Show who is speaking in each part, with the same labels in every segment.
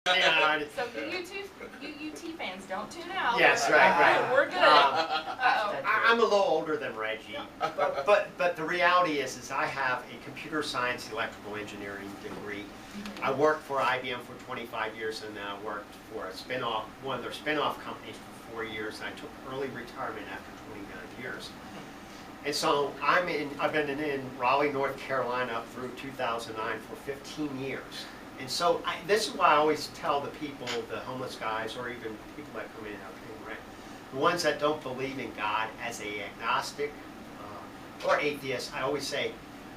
Speaker 1: Yeah.
Speaker 2: So you UT fans, don't tune out.
Speaker 1: Yes, right.
Speaker 2: We're good.
Speaker 1: I'm a little older than Reggie, but the reality is I have a computer science electrical engineering degree. I worked for IBM for 25 years, and then I worked for one of their spin-off companies for 4 years, and I took early retirement after 29 years. And so I've been in Raleigh, North Carolina up through 2009 for 15 years. And so this is why I always tell the people, the homeless guys, or even people that come in and out paying rent, the ones that don't believe in God, as a agnostic or atheist, I always say,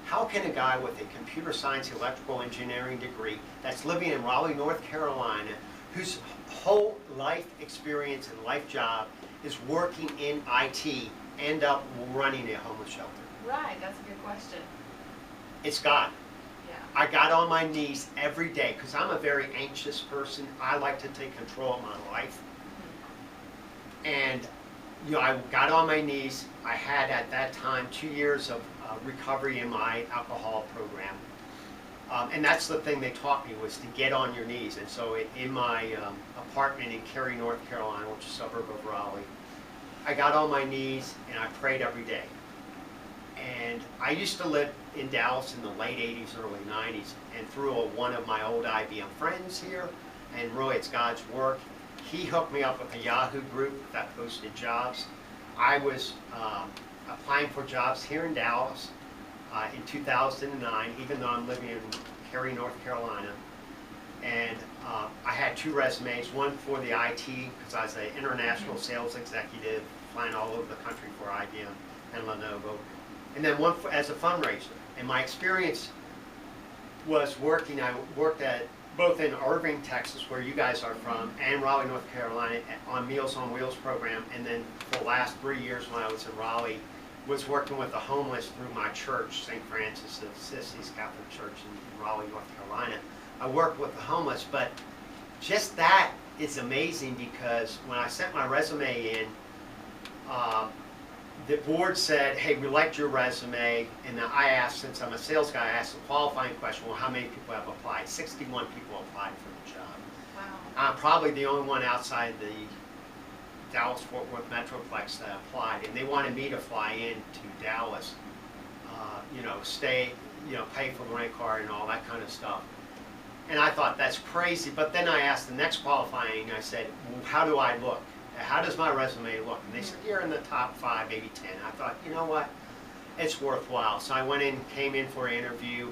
Speaker 1: how can a guy with a computer science electrical engineering degree that's living in Raleigh, North Carolina, whose whole life experience and life job is working in IT, end up running a homeless shelter?
Speaker 2: Right, that's a good question.
Speaker 1: It's God.
Speaker 2: Yeah.
Speaker 1: I got on my knees every day because I'm a very anxious person. I like to take control of my life. And I got on my knees. I had at that time 2 years of recovery in my alcohol program. And that's the thing they taught me, was to get on your knees. And so in my apartment in Cary, North Carolina, which is a suburb of Raleigh, I got on my knees and I prayed every day. And I used to live in Dallas in the late 80s, early 90s, and through one of my old IBM friends here, and really it's God's work, he hooked me up with a Yahoo group that posted jobs. I was applying for jobs here in Dallas in 2009, even though I'm living in Cary, North Carolina. And I had 2 resumes, one for the IT, because I was an international sales executive, flying all over the country for IBM and Lenovo, and then one as a fundraiser. And my experience was I worked at both in Irving, Texas, where you guys are from, and Raleigh, North Carolina, on Meals on Wheels program. And then for the last 3 years when I was in Raleigh, was working with the homeless through my church, St. Francis of Assisi's Catholic Church in Raleigh, North Carolina. I worked with the homeless, but just that is amazing, because when I sent my resume in, the board said, hey, we liked your resume, and then I asked, since I'm a sales guy, I asked the qualifying question, well, how many people have applied? 61 people applied for the job.
Speaker 2: Wow.
Speaker 1: I'm probably the only one outside the Dallas-Fort Worth Metroplex that applied, and they wanted me to fly in to Dallas, stay, pay for the rent car and all that kind of stuff. And I thought, that's crazy. But then I asked the next qualifying, I said, well, how do I look? How does my resume look? And they said, you're in the top 5, maybe 10. I thought, you know what? It's worthwhile. So I came in for an interview,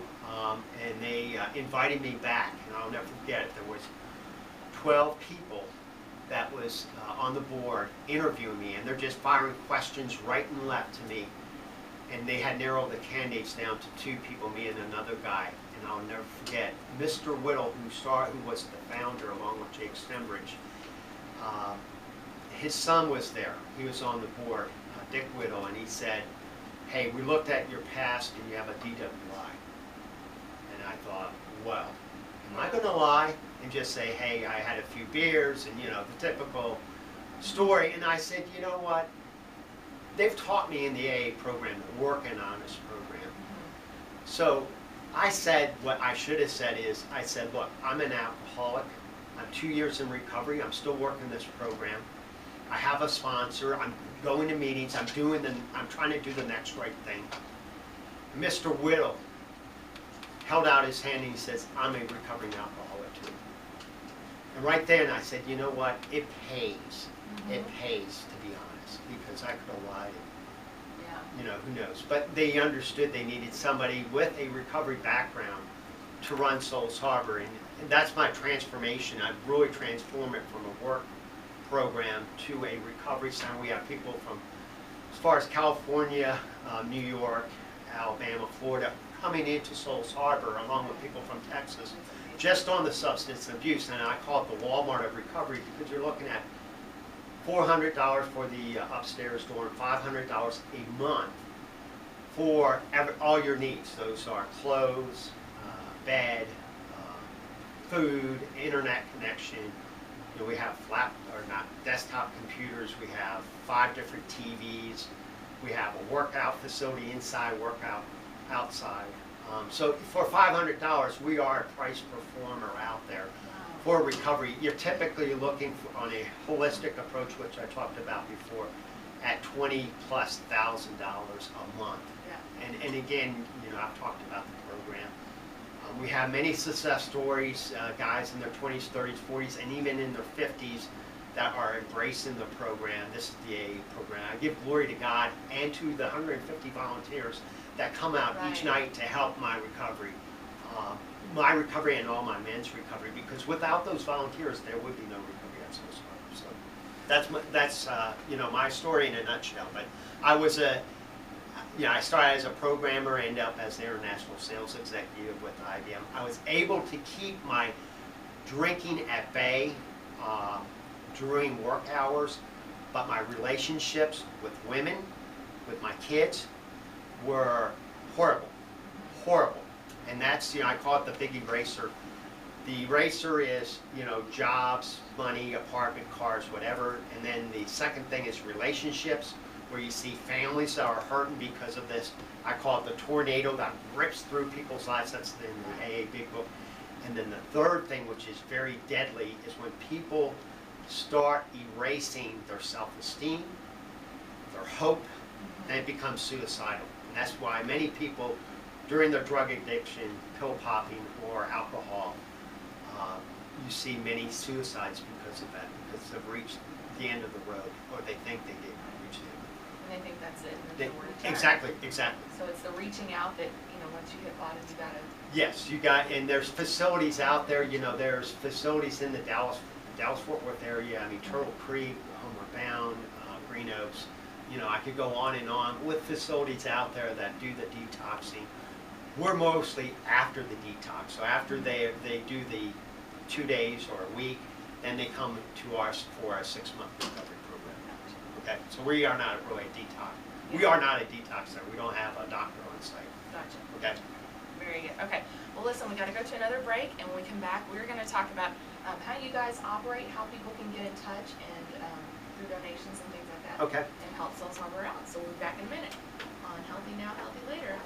Speaker 1: and they invited me back. And I'll never forget it. There was 12 people that was on the board interviewing me, and they're just firing questions right and left to me. And they had narrowed the candidates down to 2 people, me and another guy. And I'll never forget, Mr. Whittle, who was the founder along with Jake Stembridge, his son was there. He was on the board, Dick Whittle, and he said, hey, we looked at your past and you have a DWI. And I thought, well, am I going to lie and just say, hey, I had a few beers and, the typical story? And I said, you know what? They've taught me in the AA program to work an honest program. So I said what I should have said is, I said, look, I'm an alcoholic. I'm 2 years in recovery. I'm still working this program. I have a sponsor. I'm going to meetings. I'm trying to do the next right thing. Mr. Whittle held out his hand and he says, I'm a recovering alcoholic too. And right then I said, you know what? It pays. It pays, to be honest, because I could have lied. Yeah. Who knows? But they understood they needed somebody with a recovery background to run Souls Harbor. And that's my transformation. I've really transformed it from a work program to a recovery center. We have people from as far as California, New York, Alabama, Florida, coming into Souls Harbor, along with people from Texas, just on the substance abuse. And I call it the Walmart of recovery, because you're looking at $400 for the upstairs door and $500 a month for all your needs. Those are clothes, bed, food, internet connection. We have desktop computers. We have 5 different TVs. We have a workout facility inside, workout outside. So for $500, we are a price performer out there. for recovery, you're typically looking for, on a holistic approach, which I talked about before, at $20,000+ a month.
Speaker 2: Yeah.
Speaker 1: And again, you know, I've talked about the program. We have many success stories, guys in their 20s, 30s, 40s, and even in their 50s that are embracing the program. This is the AA program. I give glory to God and to the 150 volunteers that come out each night to help my recovery and all my men's recovery, because without those volunteers, there would be no recovery at Soul Survivor. So that's you know, my story in a nutshell. But I was I started as a programmer, ended up as the international sales executive with IBM. I was able to keep my drinking at bay during work hours, but my relationships with women, with my kids, were horrible, horrible. And that's, you know, I call it the big eraser. The eraser is, you know, jobs, money, apartment, cars, whatever. And then the second thing is relationships, where you see families that are hurting because of this. I call it the tornado that rips through people's lives. That's in the AA Big Book. And then the third thing, which is very deadly, is when people start erasing their self-esteem, their hope, and it becomes suicidal. And that's why many people, during their drug addiction, pill popping, or alcohol, you see many suicides because of that, because they've reached the end of the road, or they think they did reach the end of the road.
Speaker 2: And they think that's it, and there's nowhere to turn.
Speaker 1: Exactly, exactly.
Speaker 2: So it's the reaching out that, you know, once you hit bottom, you gotta...
Speaker 1: Yes, you got, and there's facilities out there, you know, there's facilities in the Dallas-Fort Worth area. I mean, Turtle Creek, Homeward Bound, Green Oaks. You know, I could go on and on with facilities out there that do the detoxing. We're mostly after the detox. So after they do the 2 days or a week, then they come to us for a 6-month recovery program. Okay, so we are not really a detox. We are not a detoxer. We don't have a doctor on site.
Speaker 2: Gotcha.
Speaker 1: Okay.
Speaker 2: Very good. Okay. Well, listen, we got to go to another break, and when we come back, we're going to talk about how you guys operate, how people can get in touch, and through donations and things like that.
Speaker 1: Okay.
Speaker 2: And help Soul Survivor out. So we'll be back in a minute on Healthy Now, Healthy Later.